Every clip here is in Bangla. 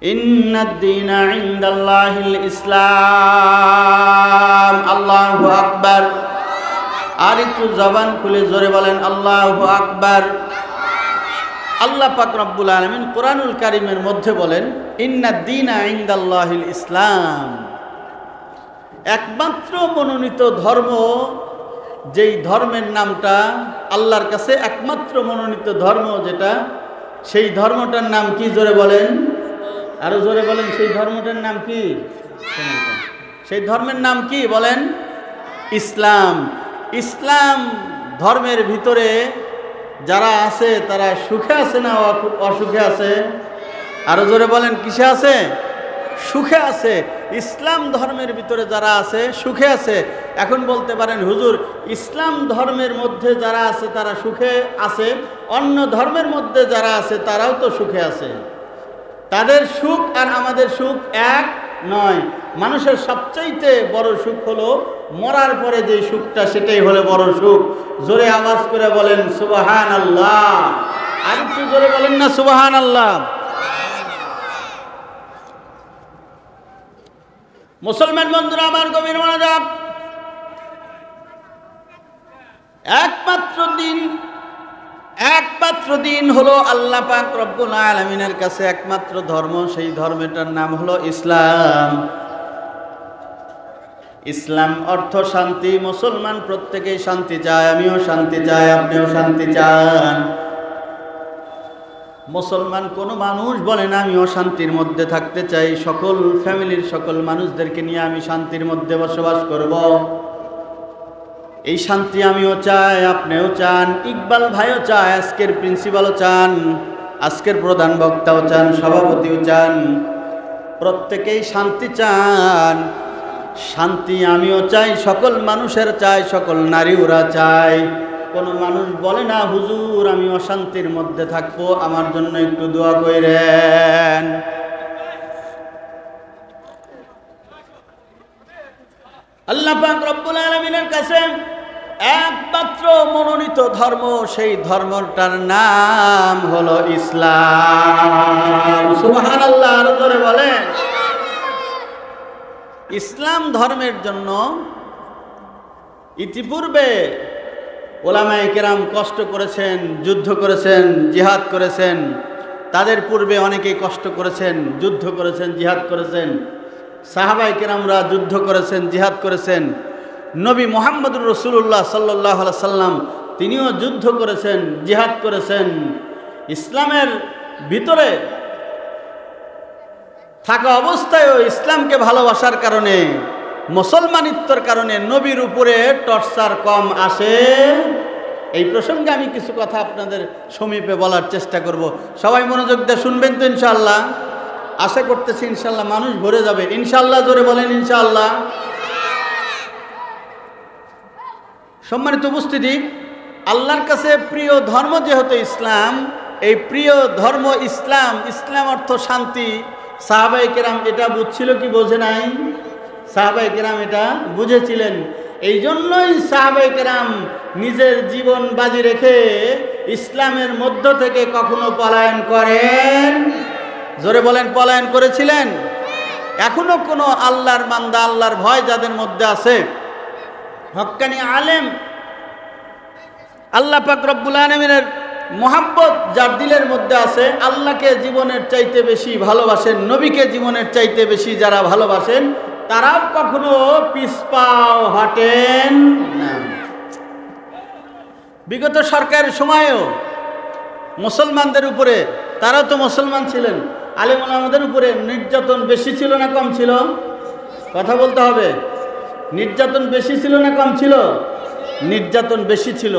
ইন্নাদ দীনা ইনদাল্লাহিল ইসলাম। আল্লাহু আকবার। আর একটু জবান খুলে জোরে বলেন আল্লাহু আকবার। আল্লাহ পাক রব্বুল আলামিন কোরআনুল কারীমের মধ্যে বলেন ইন্নাদ দীনা ইনদাল্লাহিল ইসলাম। একমাত্র মনোনীত ধর্ম, যেই ধর্মের নামটা আল্লাহর কাছে একমাত্র মনোনীত ধর্ম যেটা, সেই ধর্মটার নাম কি? জোরে বলেন, আরো জোরে বলেন। সেই ধর্মটার নাম কি? সেই ধর্মের নাম কি বলেন? ইসলাম। ইসলাম ধর্মের ভিতরে যারা আছে তারা সুখে আছে না অসুখে আছে? আরো জোরে বলেন, কিসে আছে? সুখে আছে। ইসলাম ধর্মের ভিতরে যারা আছে সুখে আছে। এখন বলতে পারেন হুজুর, ইসলাম ধর্মের মধ্যে যারা আছে তারা সুখে আছে, অন্য ধর্মের মধ্যে যারা আছে তারাও তো সুখে আছে। তাদের সুখ আর আমাদের সুখ এক নয়। মানুষের সবচাইতে বড় সুখ হলো মরার পরে যে সুখটা, সেটাই হলো বড় সুখ। জোরে আওয়াজ করে বলেন সুবহানাল্লাহ। আর একটু জোরে বলেন না সুবহানাল্লাহ। মুসলমান বন্ধুরা আমার, গভীর মনোযোগ। একমাত্র দিন হলো আল্লাহ পাক রব্বুল আলামিনের কাছে একমাত্র ধর্ম, সেই ধর্মটার নাম হলো ইসলাম। ইসলাম অর্থ শান্তি। মুসলমান প্রত্যেকেই শান্তি চায়, আমিও শান্তি চাই, আপনিও শান্তি চান। মুসলমান কোনো মানুষ বলে না আমিও শান্তির মধ্যে থাকতে চাই, সকল ফ্যামিলির সকল মানুষদেরকে নিয়ে আমি শান্তির মধ্যে বসবাস করব। এই শান্তি আমিও চাই, আপনিও চান, ইকবাল ভাইও চায়, আজকের প্রিন্সিপালও চান, আজকের প্রধান বক্তাও চান, সভাপতিও চান, প্রত্যেকেই শান্তি চান। শান্তি আমিও চাই, সকল মানুষের চাই, সকল নারীরা চায়। কোনো মানুষ বলে না হুজুর আমি অশান্তির মধ্যে থাকবো, আমার জন্য একটু দোয়া কইরেন। আল্লাহ পাক রব্বুল আলামিনের কাছে একমাত্র মনোনীত ধর্ম, সেই ধর্মটার নাম হলো ইসলাম। সুবহানাল্লাহ। আরো জোরে বলেন। ইসলাম ধর্মের জন্য ইতিপূর্বে ওলামায়ে কেরাম কষ্ট করেছেন, যুদ্ধ করেছেন, জিহাদ করেছেন। তাদের পূর্বে অনেকেই কষ্ট করেছেন, যুদ্ধ করেছেন, জিহাদ করেছেন। সাহাবায়ে কেরামরা যুদ্ধ করেছেন, জিহাদ করেছেন। নবী মুহাম্মদুর রাসূলুল্লাহ সাল্লাল্লাহু আলাইহি সাল্লাম তিনিও যুদ্ধ করেছেন, জিহাদ করেছেন। ইসলামের ভিতরে থাকা অবস্থায়ও ইসলামকে ভালোবাসার কারণে, মুসলমানিত্বর কারণে নবীর উপরে টর্চার কম আসে। এই প্রসঙ্গে আমি কিছু কথা আপনাদের সমীপে বলার চেষ্টা করব। সবাই মনোযোগ দিয়ে শুনবেন তো ইনশাআল্লাহ? আশা করতেছি ইনশাআল্লাহ মানুষ ভরে যাবে। ইনশাআল্লাহ জোরে বলেন ইনশাআল্লাহ। সম্মানিত উপস্থিতি, আল্লাহর কাছে প্রিয় ধর্ম যেহেতু ইসলাম, এই প্রিয় ধর্ম ইসলাম, ইসলাম অর্থ শান্তি। সাহাবায়ে কেরাম এটা বুঝছিল কি বোঝে নাই? সাহাবায়ে কেরাম এটা বুঝেছিলেন। এই জন্যই সাহাবায়ে কেরাম নিজের জীবন বাজি রেখে ইসলামের মধ্য থেকে কখনো পলায়ন করেন? জোরে বলেন, পলায়ন করেছিলেন? এখনো কোনো আল্লাহর বান্দা, আল্লাহর ভয় যাদের মধ্যে আছে, হক্কানি আলেম, আল্লাহ পাক রব্বুল আলামিনের মোহাব্বত যার দিলের মধ্যে আছে, আল্লাহকে জীবনের চাইতে বেশি ভালোবাসেন, নবীকে জীবনের চাইতে বেশি যারা ভালোবাসেন, তারাও কখনো পিছপাও হটেন না। বিগত সরকারের সময়েও মুসলমানদের উপরে, তারাও তো মুসলমান ছিলেন, আলেম ওলামাদের উপরে নির্যাতন বেশি ছিল না কম ছিল? কথা বলতে হবে। নির্যাতন বেশি ছিল না কম ছিল? নির্যাতন বেশি ছিল।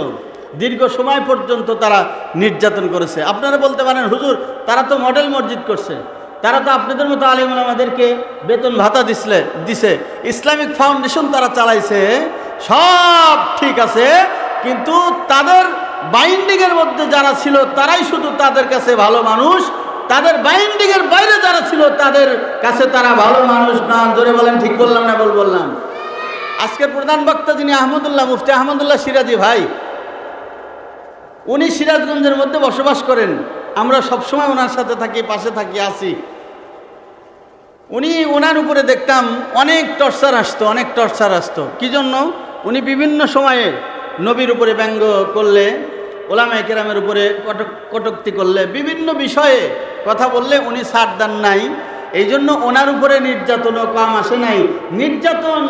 দীর্ঘ সময় পর্যন্ত তারা নির্যাতন করেছে। আপনারা বলতে পারেন হুজুর তারা তো মডেল মসজিদ করছে, তারা তো আপনাদের মতো আলেম ওলামাদেরকে বেতন ভাতা দিছে, ইসলামিক ফাউন্ডেশন তারা চালাইছে, সব ঠিক আছে, কিন্তু তাদের বাইন্ডিংয়ের মধ্যে যারা ছিল তারাই শুধু তাদের কাছে ভালো মানুষ, তাদের বাইন্ডিংয়ের বাইরে যারা ছিল তাদের কাছে তারা ভালো মানুষ না। জোরে বলেন, ঠিক বললাম না ভুল বললাম? আজকের প্রধান বক্তা যিনি আহমদুল্লাহ, মুফতি আহমদুল্লাহ সিরাজি ভাই, উনি সিরাজগঞ্জের মধ্যে বসবাস করেন। আমরা সবসময় ওনার সাথে থাকি, পাশে থাকি, আসি। ওনার উপরে দেখতাম অনেক টর্চার আসতো কি জন্য? উনি বিভিন্ন সময়ে নবীর উপরে ব্যঙ্গ করলে, ওলামায়ে কেরামের উপরে কটূক্তি করলে, বিভিন্ন বিষয়ে কথা বললে উনি ছাড় দেন নাই। এই জন্য ওনার উপরে নির্যাতনও কম আসে নাই। নির্যাতন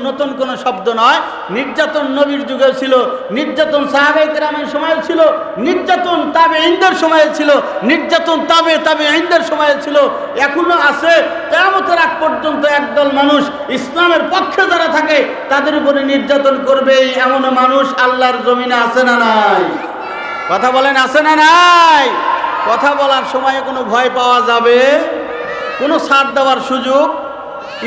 নতুন কোনো শব্দ নয়। নির্যাতন নবীর যুগেও ছিল, নির্যাতন সাহাবায়ে কেরামের সময় ছিল, নির্যাতন তাবেঈনদের সময়ে ছিল, নির্যাতন তাবেঈনদের সময়ে ছিল, এখনো আছে। কিয়ামতের আগ পর্যন্ত একদল মানুষ ইসলামের পক্ষে যারা থাকে তাদের উপরে নির্যাতন করবে, এমন মানুষ আল্লাহর জমিনে আছে না নাই? কথা বলেন, আছে না নাই? কথা বলার সময় কোনো ভয় পাওয়া যাবে? কোনো ছাড় দেওয়ার সুযোগ?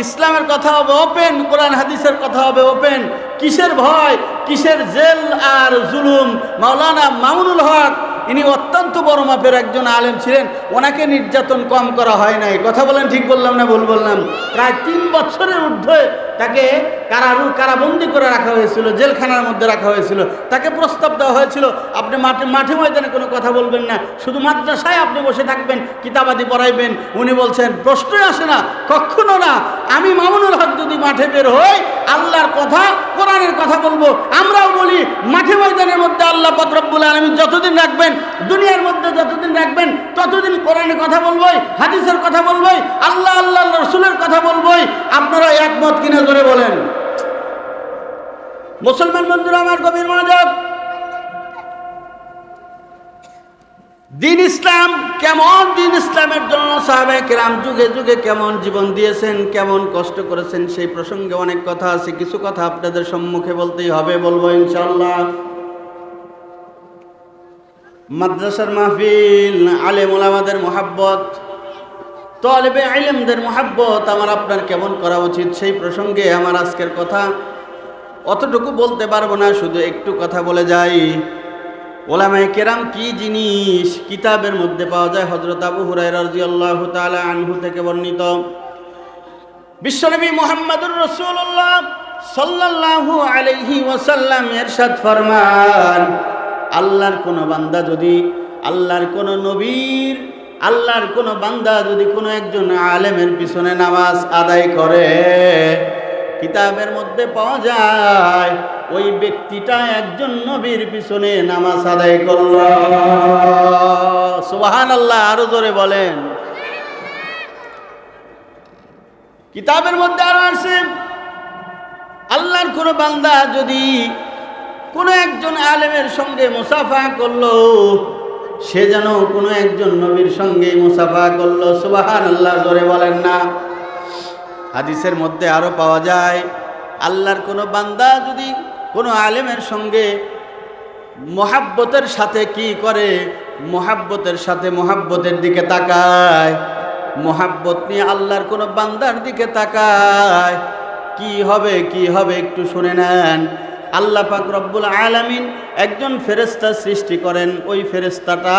ইসলামের কথা হবে ওপেন, কোরআন হাদিসের কথা হবে ওপেন। কিসের ভয়, কিসের জেল আর জুলুম? মাওলানা মামুনুল হক ইনি অত্যন্ত বড় মাপের একজন আলেম ছিলেন, ওনাকে নির্যাতন কম করা হয় নাই। কথা বলেন, ঠিক বললাম না ভুল বললাম? প্রায় 3 বছরের ঊর্ধ্বে তাকে কারাবন্দি করে রাখা হয়েছিল, জেলখানার মধ্যে রাখা হয়েছিল। তাকে প্রস্তাব দেওয়া হয়েছিল, আপনি মাঠে ময়দানে কোনো কথা বলবেন না, শুধু মাদ্রাসায় আপনি বসে থাকবেন, কিতাবাদি পড়াইবেন। উনি বলছেন প্রশ্নই আসে না, কখনো না। আমি মামুনুল হক যদি মাঠে বের হই, আল্লাহর কথা কোরআনের কথা বলবো। আমরাও বলি মাঠে ময়দানের মধ্যে আল্লাহ পাক রব্বুল আলামিন যতদিন রাখবেন, দুনিয়ার মধ্যে যতদিন রাখবেন, ততদিন কোরআনের কথা বলবোই, হাদিসের কথা বলবোই, আল্লাহ রাসূলের কথা বলবোই। আপনারা একমত কিনা জোরে বলেন। মুসলমান বন্ধুরা আমার, গভীর মনোযোগ। দিন ইসলাম কেমন, দিন ইসলামের জন্য সাহাবায়ে কেরাম যুগে যুগে কেমন জীবন দিয়েছেন, কেমন কষ্ট করেছেন, সেই প্রসঙ্গে অনেক কথা আছে। কিছু কথা আপনাদের সম্মুখে বলতেই হবে, বলবো ইনশাআল্লাহ। মাদ্রাসার মাহফিল, আলেম ওলামাদের মহাব্বত, তালেবে ইলমদের মহাব্বত আমার আপনার কেমন করা উচিত, সেই প্রসঙ্গে আমার আজকের কথা। অতটুকু বলতে পারবো না, শুধু একটু কথা বলে যাই। ওলামায়ে কেরাম কি জিনিস কিতাবের মধ্যে পাওয়া যায়। হযরত আবু হুরায়রা রাদিয়াল্লাহু তাআলা আনহু থেকে বর্ণিত, বিশ্বনবী মুহাম্মদুর রাসূলুল্লাহ সাল্লাল্লাহু আলাইহি ওয়াসাল্লাম ইরশাদ ফরমান, আল্লাহর কোনো বান্দা যদি, আল্লাহর কোনো নবীর, আল্লাহর কোনো বান্দা যদি কোনো একজন আলেমের পিছনে নামাজ আদায় করে, কিতাবের মধ্যে পাওয়া যায় ওই ব্যক্তিটা একজন নবীর পিছনে নামাজ আদায় করল। সুবহানাল্লাহ, আরো জোরে বলেন। কিতাবের মধ্যে আরো আছে, আল্লাহর কোনো বান্দা যদি কোনো একজন আলেমের সঙ্গে মুসাফা করলো, সে যেন কোনো একজন নবীর সঙ্গে মুসাফা করলো। সুবহানাল্লাহ, জোরে বলেন না। হাদিসের মধ্যে আরো পাওয়া যায়, আল্লাহর কোনো বান্দা যদি কোনো আলেমের সঙ্গে মোহাব্বতের সাথে কি করে, মোহাব্বতের সাথে মোহাব্বতের দিকে তাকায়, মোহাব্বত নিয়ে আল্লাহর কোনো বান্দার দিকে তাকায়, কি হবে একটু শুনে নেন। আল্লাহ পাক রব্বুল আলামিন একজন ফেরেশতা সৃষ্টি করেন, ওই ফেরেশতাটা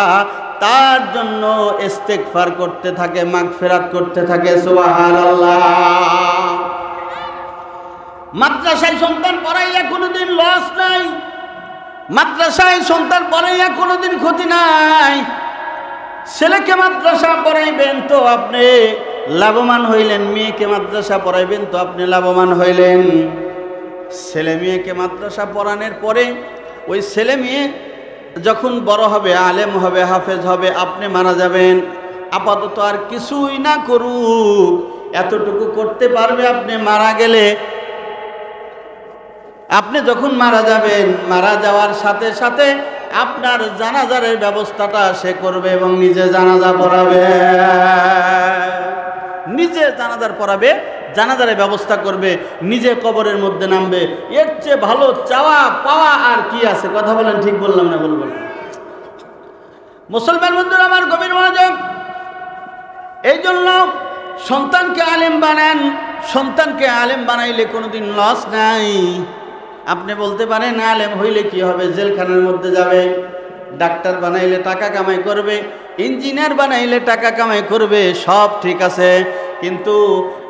তার জন্য ইস্তেগফার করতে থাকে, মাগফিরাত করতে থাকে। সুবহানাল্লাহ। মাদ্রাসায় সন্তান পড়াইয়া কোনোদিন লস নাই, মাদ্রাসায় সন্তান পড়াইয়া কোনোদিন ক্ষতি নাই। ছেলেকে মাদ্রাসা পড়াইবেন তো আপনি লাভবান হইলেন, মেয়েকে মাদ্রাসা পড়াইবেন তো আপনি লাভবান হইলেন। ছেলে মেয়েকে মাদ্রাসা পড়ানোর পরে ওই ছেলে মেয়ে যখন বড় হবে, আলেম হবে, হাফেজ হবে, আপনি মারা যাবেন। আপাতত আর কিছুই না করুক, এতটুকু করতে পারবে আপনি মারা গেলে। আপনি যখন মারা যাবেন, মারা যাওয়ার সাথে সাথে আপনার জানাজারের ব্যবস্থাটা সে করবে এবং নিজে জানাজা পড়াবে, নিজে জানাজার পড়াবে, জানাজারের ব্যবস্থা করবে, নিজে কবরের মধ্যে নামবে। এর চেয়ে ভালো চাওয়া পাওয়া আর কি আছে? কথা বলেন, ঠিক বললাম না বলবেন? মুসলমান বন্ধুরা আমার, গভীর মনোযোগ। এই জন্য সন্তানকে আলেম বানান। সন্তানকে আলেম বানাইলে কোনোদিন লস নাই। আপনি বলতে পারেন আলেম হইলে কি হবে? জেলখানার মধ্যে যাবে। ডাক্তার বানাইলে টাকা কামাই করবে, ইঞ্জিনিয়ার বানাইলে টাকা কামাই করবে, সব ঠিক আছে। কিন্তু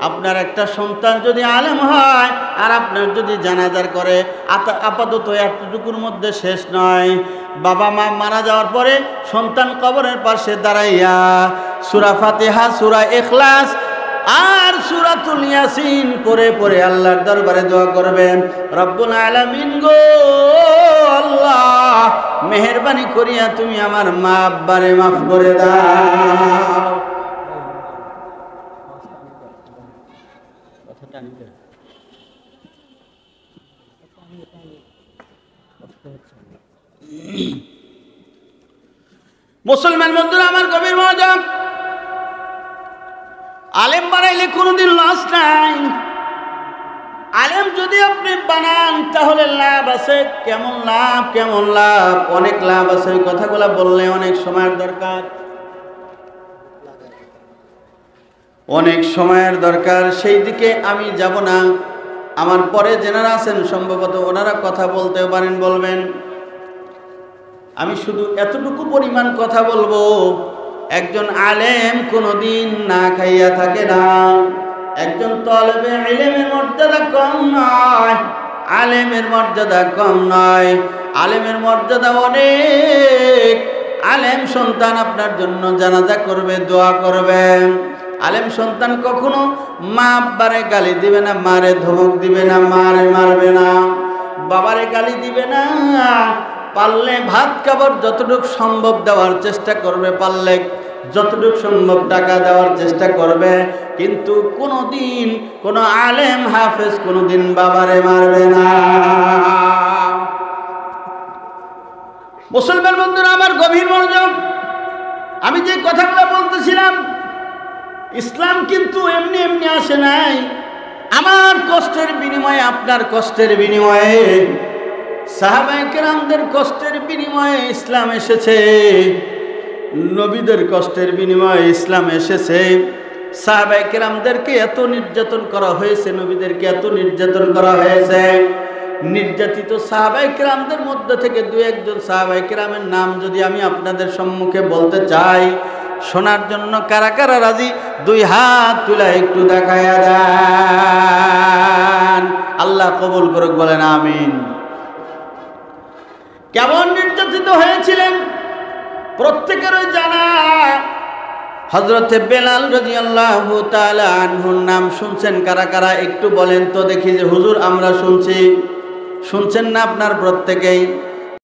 আপনার একটা সন্তান যদি আলেম হয় আর আপনার যদি জানাজার করে, আপাতত এতটুকুর মধ্যে শেষ নয়। বাবা মা মারা যাওয়ার পরে সন্তান কবরের পাশে দাঁড়াইয়া সূরা ফাতিহা, সূরা ইখলাস আর সূরাতুল ইয়াসিন পড়ে পড়ে আল্লাহর দরবারে দোয়া করবে, রব্বুল আলামিন গো আল্লাহ, মেহেরবানি করিয়া তুমি আমার মা আব্বারে মাফ করে দাও। মুসলমান বন্ধুরা আমার গভীর মনোযোগ, আলেম বানাইলে কোনোদিন লস নাই। আলেম যদি আপনি বানান তাহলে লাভ আছে। কেমন লাভ? কেমন লাভ? অনেক লাভ আছে। ওই কথাগুলো বললে অনেক সময়ের দরকার, অনেক সময়ের দরকার। সেই দিকে আমি যাব না। আমার পরে যারা আছেন সম্ভবত ওনারা কথা বলতেও পারেন, বলবেন। আমি শুধু এতটুকু পরিমাণ কথা বলবো, একজন আলেম কোনোদিন না খাইয়া থাকে না। একজন তলবে ইলমের মর্যাদা কম নয়, আলেমের মর্যাদা কম নয়, আলেমের মর্যাদা অনেক। আলেম সন্তান আপনার জন্য জানাজা করবে, দোয়া করবে। আলেম সন্তান কখনো মা আব্বারে গালি দিবে না, মারে ধমক দিবে না, মারে মারবে না, বাবারে গালি দিবে না। পারলে ভাত খাবার যতটুকু সম্ভব দেওয়ার চেষ্টা করবে, পারলে যতটুকু সম্ভব টাকা দেওয়ার চেষ্টা করবে। কিন্তু কোনোদিন কোনো আলেম হাফেজ কোনোদিন বাবারে মারবে না। মুসলমান বন্ধুরা আমার গভীর মনোযোগ, আমি যে কথাগুলো বলতেছিলাম, ইসলাম কিন্তু এমনি এমনি আসে নাই। আমার কষ্টের বিনিময়ে, আপনার কষ্টের বিনিময়ে, সাহাবায়ে কেরামদের কষ্টের বিনিময়ে ইসলাম এসেছে। নবীদের কষ্টের বিনিময়ে ইসলাম এসেছে। সাহাবায়ে কেরামদেরকে এত নির্যাতন করা হয়েছে, নবীদেরকে এত নির্যাতন করা হয়েছে। নির্যাতিত সাহাবায়ে কেরামদের মধ্যে থেকে দু একজন সাহাবায়ে কেরামের নাম যদি আমি আপনাদের সম্মুখে বলতে চাই, শোনার জন্য কারা কারা রাজি? দুই হাত তুলে একটু দেখায়া দেন। আল্লাহ কবুল করুক, বলেন আমিন। কেমন নির্যাতিত হয়েছিলেন প্রত্যেকেরই জানা। হযরতে বেলাল রাদিয়াল্লাহু তাআলা আনহুর নাম শুনছেন কারা কারা? একটু বলেন তো দেখি। যে হুজুর আমরা শুনছি, শুনছেন না আপনার প্রত্যেকেই?